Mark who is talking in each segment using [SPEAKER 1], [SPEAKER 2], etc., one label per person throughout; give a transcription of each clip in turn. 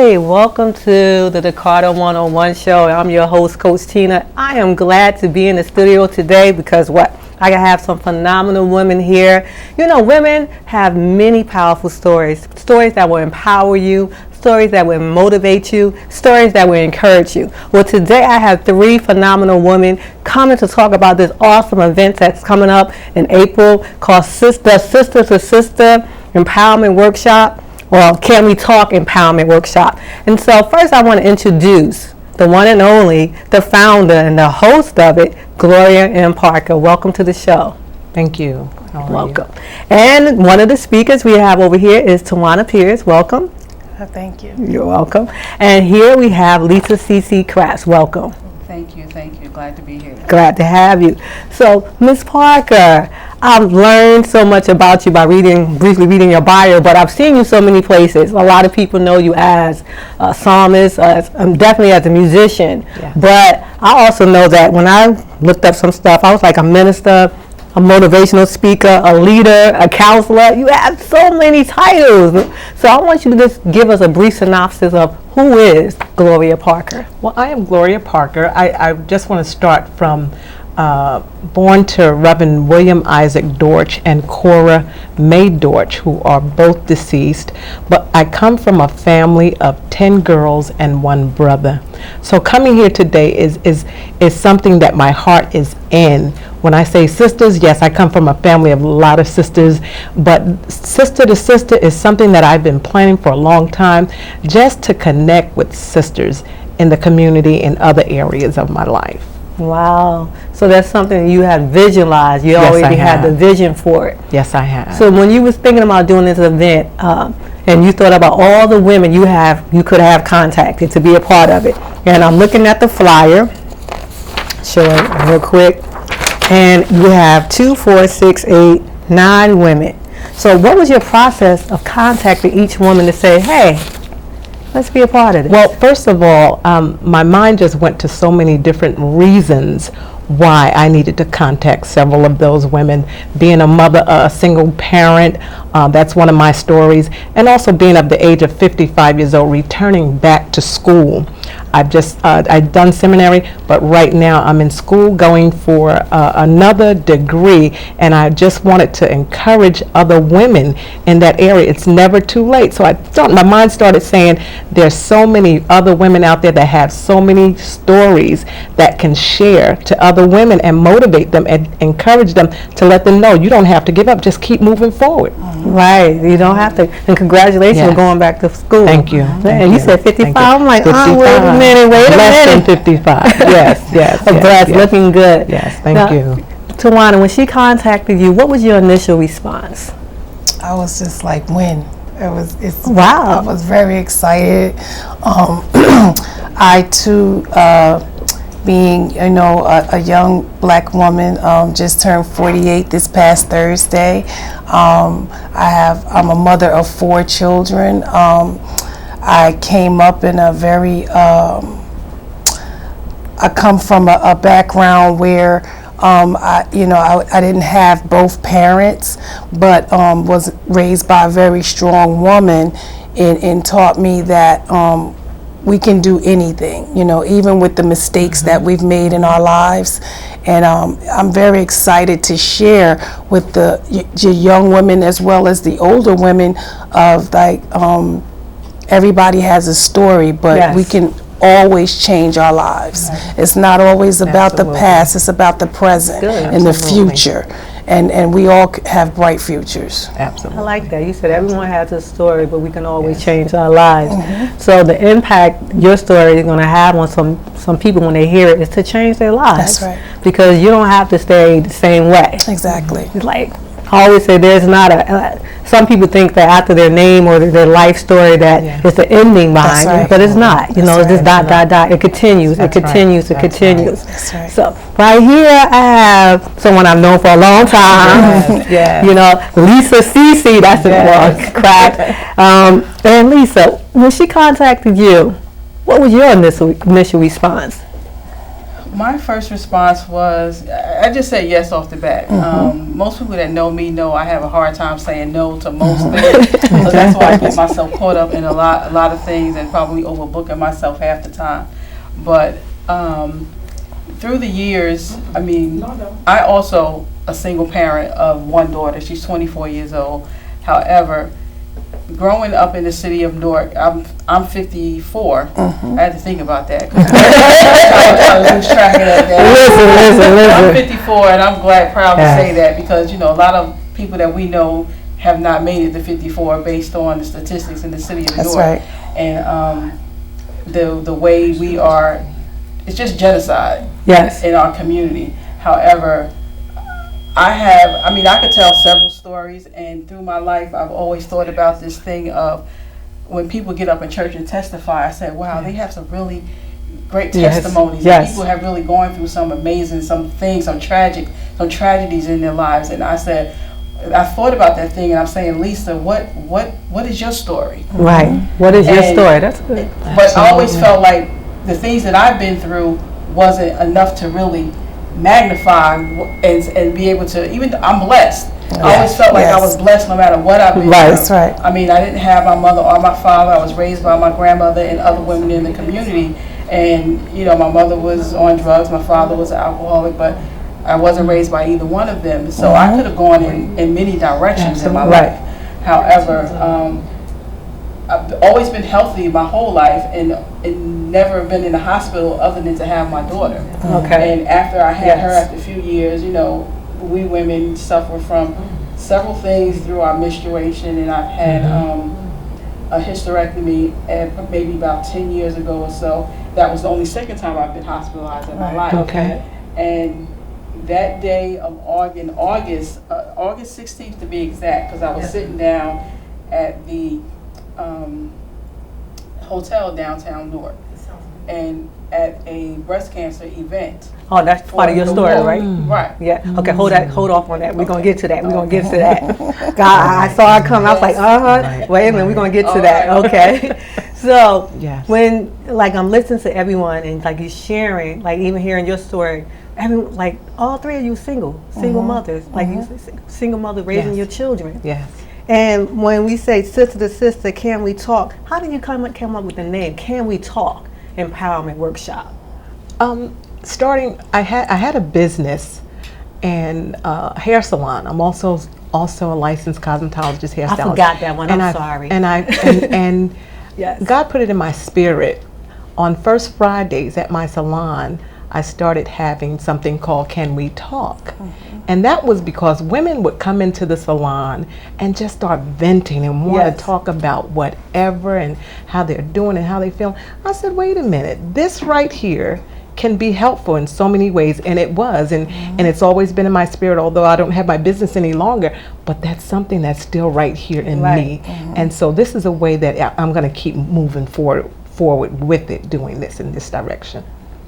[SPEAKER 1] Hey, welcome to the Dakota 101 show. I'm your host, Coach Tina. I am glad to be in the studio today because I have some phenomenal women here. You know, women have many powerful stories that will empower you, stories that will motivate you, stories that will encourage you. Well, today I have three phenomenal women coming to talk about this awesome event that's coming up in April called the Sister to Sister Empowerment Workshop. Well, Can We Talk Empowerment Workshop. And so first I want to introduce the one and only, the founder and the host of it, Gloria M. Parker. Welcome to the show.
[SPEAKER 2] Thank you.
[SPEAKER 1] Welcome. And one of the speakers we have over here is Tawana Pierce. Welcome.
[SPEAKER 3] Thank you.
[SPEAKER 1] You're welcome. And here we have Lisa C.C. Kratz. Welcome.
[SPEAKER 3] Thank you. Glad to be here.
[SPEAKER 1] Glad to have you. So, Ms. Parker, I've learned so much about you by briefly reading your bio, but I've seen you so many places. A lot of people know you as a psalmist, definitely as a musician.
[SPEAKER 2] Yeah.
[SPEAKER 1] But I also know that when I looked up some stuff, I was like a minister, a motivational speaker, a leader, a counselor. You have so many titles. So I want you to just give us a brief synopsis of who is Gloria Parker.
[SPEAKER 2] Well, I am Gloria Parker. I just want to start from born to Reverend William Isaac Dortch and Cora Mae Dortch, who are both deceased. But I come from a family of 10 girls and one brother. So coming here today is something that my heart is in. When I say sisters, yes, I come from a family of a lot of sisters, but Sister to Sister is something that I've been planning for a long time, just to connect with sisters in the community in other areas of my life.
[SPEAKER 1] Wow. So that's something you had visualized. You
[SPEAKER 2] Yes,
[SPEAKER 1] already
[SPEAKER 2] I
[SPEAKER 1] had the
[SPEAKER 2] have.
[SPEAKER 1] vision for it.
[SPEAKER 2] Yes, I have.
[SPEAKER 1] So when you was thinking about doing this event, and you thought about all the women you could have contacted to be a part of it, and I'm looking at the flyer, show it real quick, and you have 2, 4, 6, 8, 9 women. So what was your process of contacting each woman to say, hey, let's be a part of this?
[SPEAKER 2] Well, first of all, my mind just went to so many different reasons why I needed to contact several of those women. Being a mother, a single parent, that's one of my stories. And also being of the age of 55 years old, returning back to school. I've done seminary, but right now I'm in school going for another degree, and I just wanted to encourage other women in that area. It's never too late. So my mind started saying there's so many other women out there that have so many stories that can share to other women and motivate them and encourage them to let them know you don't have to give up, just keep moving forward.
[SPEAKER 1] Right, you don't have to. And congratulations
[SPEAKER 2] Yes.
[SPEAKER 1] on going back to school.
[SPEAKER 2] Thank you.
[SPEAKER 1] And you said 55. I'm like,
[SPEAKER 2] 55.
[SPEAKER 1] wait a minute.
[SPEAKER 2] Less than 55. Yes.
[SPEAKER 1] But it's looking good.
[SPEAKER 2] Yes, thank you.
[SPEAKER 1] Tawana, when she contacted you, what was your initial response?
[SPEAKER 3] I was just like, when?
[SPEAKER 1] Wow.
[SPEAKER 3] I was very excited. I too, being a young black woman, just turned 48 this past Thursday. I'm a mother of 4 children. I came up in a very I come from a background where I didn't have both parents, but was raised by a very strong woman, and taught me that we can do anything, even with the mistakes that we've made in our lives. And I'm very excited to share with the young women as well as the older women of everybody has a story, but
[SPEAKER 1] Yes.
[SPEAKER 3] we can always change our lives. Right. It's not always about the past, it's about the present and the future. And we all have bright futures.
[SPEAKER 2] Absolutely.
[SPEAKER 1] I like that. You said everyone has a story, but we can always change our lives. So the impact your story is going to have on some people when they hear it is to change their lives.
[SPEAKER 3] That's right.
[SPEAKER 1] Because you don't have to stay the same way.
[SPEAKER 3] Exactly.
[SPEAKER 1] It's like, I always say there's not some people think that after their name or their life story that it's the ending behind it, but it's not. It's just dot. It continues. It continues.
[SPEAKER 3] That's right.
[SPEAKER 1] So right here I have someone I've known for a long time. Lisa C.C. That's the crack. And Lisa, when she contacted you, what was your initial response?
[SPEAKER 4] My first response was, I just said yes off the bat. Most people that know me know I have a hard time saying no to most things. So that's why I get myself caught up in a lot of things and probably overbooking myself half the time. But through the years, I mean, I also a single parent of one daughter. She's 24 years old. However, growing up in the city of Newark, I'm 54. I had to think about that. I lose track of that.
[SPEAKER 1] Listen.
[SPEAKER 4] I'm 54, and I'm proud to say that, because a lot of people that we know have not made it to 54 based on the statistics in the city of
[SPEAKER 3] That's
[SPEAKER 4] Newark.
[SPEAKER 3] right.
[SPEAKER 4] And the way we are, it's just genocide.
[SPEAKER 1] Yes.
[SPEAKER 4] In our community. However, I could tell several stories, and through my life, I've always thought about this thing of when people get up in church and testify. I said, wow, they have some really great testimonies.
[SPEAKER 1] Yes.
[SPEAKER 4] And people have really gone through some amazing, some tragedies in their lives. And I said, I thought about that thing, and I'm saying, Lisa, what is your story?
[SPEAKER 1] Right. What is your story? That's good.
[SPEAKER 4] But I always felt like the things that I've been through wasn't enough to really magnify and be able to, even though I'm blessed. I always felt like I was blessed no matter what I've been through.
[SPEAKER 3] That's right.
[SPEAKER 4] I mean, I didn't have my mother or my father. I was raised by my grandmother and other women in the community. And, my mother was on drugs, my father was an alcoholic, but I wasn't raised by either one of them. So I could have gone in many directions in my life. However, I've always been healthy my whole life and never been in the hospital other than to have my daughter.
[SPEAKER 1] Okay.
[SPEAKER 4] And after I had her after a few years, we women suffer from several things through our menstruation, and I've had a hysterectomy maybe about 10 years ago or so. That was the only second time I've been hospitalized in my life.
[SPEAKER 1] Okay.
[SPEAKER 4] And that day of August 16th to be exact, because I was sitting down at the hotel downtown Newark, and at a breast cancer event.
[SPEAKER 1] Oh, that's part of your story, right?
[SPEAKER 4] Right.
[SPEAKER 1] Yeah. Okay, hold off on that. We're going to get to that. We're going to get to that. God, I saw it come. I was like, wait a minute, we're going to get to that. Okay. So, when, I'm listening to everyone and, you're sharing, even hearing your story, all three of you single mothers, you single mother raising your children.
[SPEAKER 2] Yes.
[SPEAKER 1] And when we say sister to sister, can we talk? How did you come up with the name? Can we talk? Empowerment Workshop.
[SPEAKER 2] I had a business and hair salon. I'm also a licensed cosmetologist, hairstylist.
[SPEAKER 1] I forgot that one. I'm sorry.
[SPEAKER 2] And
[SPEAKER 1] yes.
[SPEAKER 2] God put it in my spirit. On first Fridays at my salon, I started having something called Can We Talk? And that was because women would come into the salon and just start venting and want to talk about whatever and how they're doing and how they feel. I said, wait a minute, this right here can be helpful in so many ways, and it was, and it's always been in my spirit, although I don't have my business any longer, but that's something that's still right here in me. And so this is a way that I'm going to keep moving forward with it, doing this in this direction.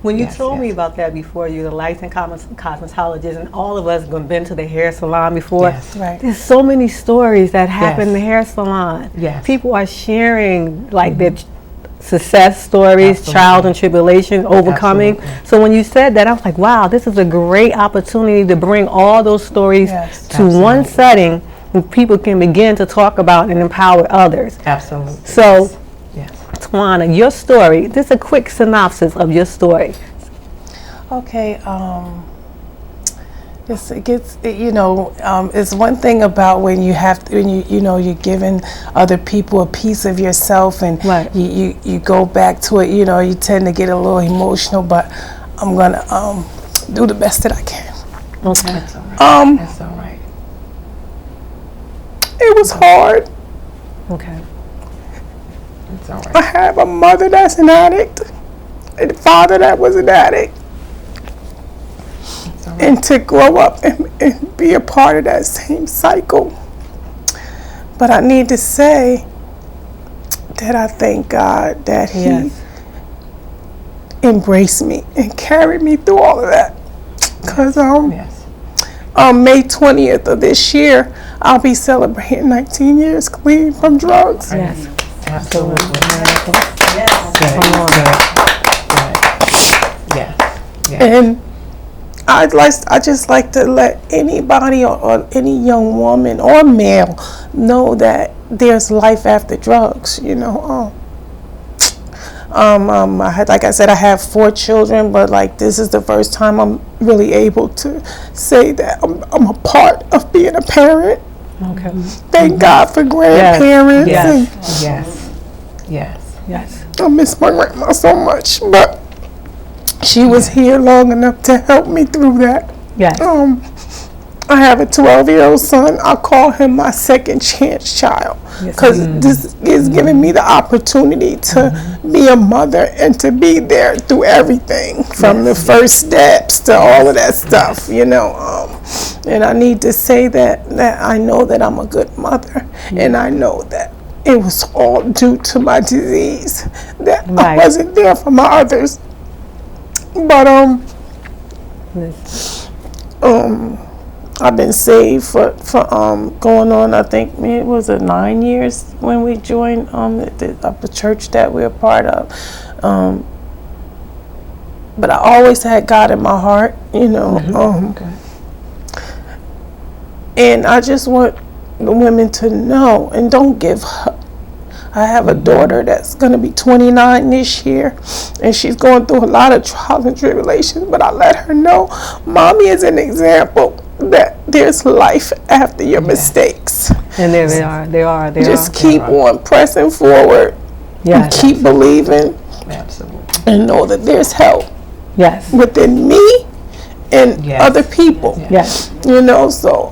[SPEAKER 1] When you told me about that before, you're the licensed cosmetologist, and all of us have been to the hair salon before.
[SPEAKER 2] Yes.
[SPEAKER 3] Right.
[SPEAKER 1] There's so many stories that happen in the hair salon.
[SPEAKER 2] Yes.
[SPEAKER 1] People are sharing their success stories,
[SPEAKER 2] Absolutely.
[SPEAKER 1] trials and tribulation, overcoming.
[SPEAKER 2] Absolutely.
[SPEAKER 1] So when you said that, I was like, wow, this is a great opportunity to bring all those stories to one setting where people can begin to talk about and empower others.
[SPEAKER 2] Absolutely.
[SPEAKER 1] So,
[SPEAKER 2] yes.
[SPEAKER 1] Tawana, your story, just a quick synopsis of your story.
[SPEAKER 3] Okay, it's one thing about when you're giving other people a piece of yourself, and you go back to it, you tend to get a little emotional, but I'm gonna do the best that I can.
[SPEAKER 1] Okay.
[SPEAKER 2] That's all right. That's all right.
[SPEAKER 3] It was hard.
[SPEAKER 1] Okay.
[SPEAKER 2] It's all right.
[SPEAKER 3] I have a mother that's an addict, and a father that was an addict.
[SPEAKER 2] It's all right.
[SPEAKER 3] And to grow up and be a part of that same cycle. But I need to say that I thank God that He embraced me and carried me through all of that. Because on May 20th of this year, I'll be celebrating 19 years clean from drugs.
[SPEAKER 1] Yes.
[SPEAKER 2] Absolutely.
[SPEAKER 4] Yes.
[SPEAKER 2] Good. Good. Good. Yes.
[SPEAKER 3] And I just like to let anybody or any young woman or male know that there's life after drugs. You know, I had, like I said, I have 4 children, but like this is the first time I'm really able to say that I'm a part of being a parent.
[SPEAKER 1] Okay.
[SPEAKER 3] Thank God for grandparents.
[SPEAKER 1] Yes.
[SPEAKER 2] Yes.
[SPEAKER 3] I miss my grandma so much, but she was here long enough to help me through that.
[SPEAKER 1] Yes.
[SPEAKER 3] I have a 12-year-old son. I call him my second chance child because this is giving me the opportunity to be a mother and to be there through everything from the first steps to all of that stuff, you know. And I need to say that I know that I'm a good mother, and I know that it was all due to my disease, that I wasn't there for my others. But I've been saved for going on, I think it was 9 years when we joined the church that we're a part of. But I always had God in my heart, you know. And I just want the women to know, and don't give up. I have a daughter that's going to be 29 this year, and she's going through a lot of trials and tribulations, but I let her know, Mommy is an example that there's life after your mistakes.
[SPEAKER 1] And there they are.
[SPEAKER 3] Just keep on pressing forward. And keep believing.
[SPEAKER 2] Absolutely.
[SPEAKER 3] And know that there's help.
[SPEAKER 1] Yes.
[SPEAKER 3] Within me and other people.
[SPEAKER 1] Yes.
[SPEAKER 3] You know, so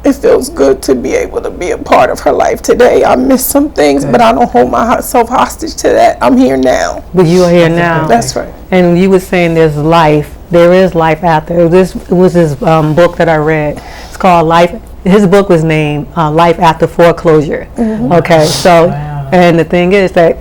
[SPEAKER 3] it feels good to be able to be a part of her life today. I miss some things, but I don't hold myself hostage to that. I'm here now.
[SPEAKER 1] But you are here now.
[SPEAKER 3] That's right.
[SPEAKER 1] And you were saying there's life. There is life after. It was this book that I read. It's called Life. His book was named Life After Foreclosure. Okay, so, and the thing is that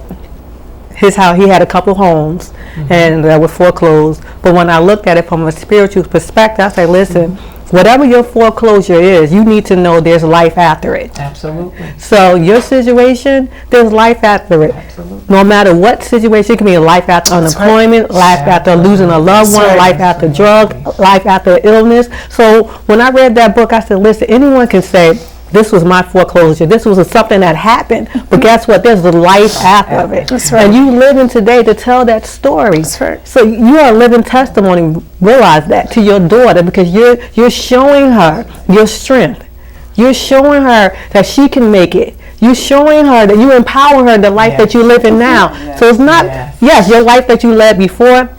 [SPEAKER 1] how he had a couple homes and that were foreclosed. But when I looked at it from a spiritual perspective, I said, listen, whatever your foreclosure is, you need to know there's life after it.
[SPEAKER 2] Absolutely.
[SPEAKER 1] So your situation, there's life after it.
[SPEAKER 2] Absolutely.
[SPEAKER 1] No matter what situation, it can be a life after unemployment, life after losing a loved one, life after drug, life after illness. So when I read that book, I said, listen, anyone can say, this was my foreclosure. This was something that happened. But guess what? There's the life after it.
[SPEAKER 3] That's right.
[SPEAKER 1] And you living today to tell that story.
[SPEAKER 3] That's right.
[SPEAKER 1] So you are a living testimony. Realize that to your daughter, because you're showing her your strength. You're showing her that she can make it. You're showing her that you empower her the life that you live in now. So it's not, yes, your life that you led before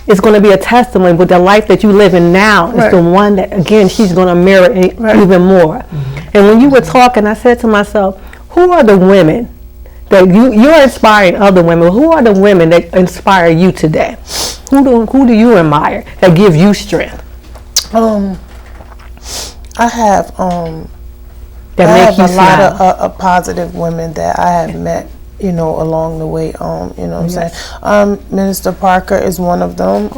[SPEAKER 1] is going to be a testimony, but the life that you live in now is the one that, again, she's going to mirror even more. And when you were talking, I said to myself, who are the women that you're inspiring other women? Who are the women that inspire you today? Who do you admire that give you strength?
[SPEAKER 3] I have
[SPEAKER 1] That make you
[SPEAKER 3] a lot
[SPEAKER 1] smile?
[SPEAKER 3] of positive women that I have met, you know, along the way. You know what I'm saying? Minister Parker is one of them.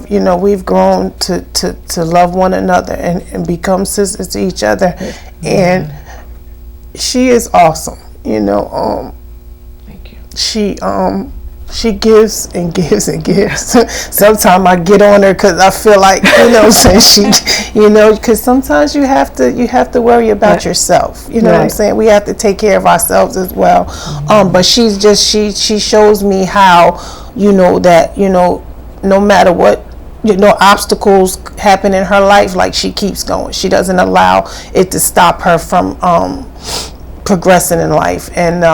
[SPEAKER 3] You know, we've grown to love one another and become sisters to each other. And she is awesome, you know.
[SPEAKER 2] Thank you.
[SPEAKER 3] She gives and gives and gives. Sometimes I get on her because I feel like, you know, saying you know, because sometimes you have to worry about yourself. You know what I'm saying? We have to take care of ourselves as well. But she shows me how, you know, that, you know, no matter what, you know, obstacles happen in her life, like she keeps going. She doesn't allow it to stop her from progressing in life. And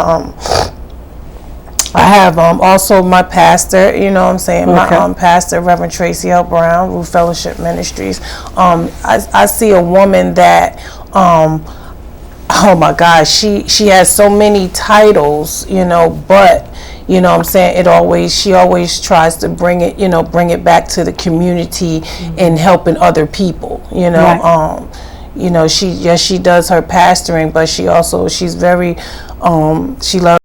[SPEAKER 3] I have also my pastor, you know what I'm saying, my pastor, Reverend Tracy L. Brown, Roof Fellowship Ministries. I see a woman that, oh my gosh, she has so many titles, you know, but, you know what I'm saying, she always tries to bring it back to the community and helping other people, you know. You know, she does her pastoring, but she's very, she loves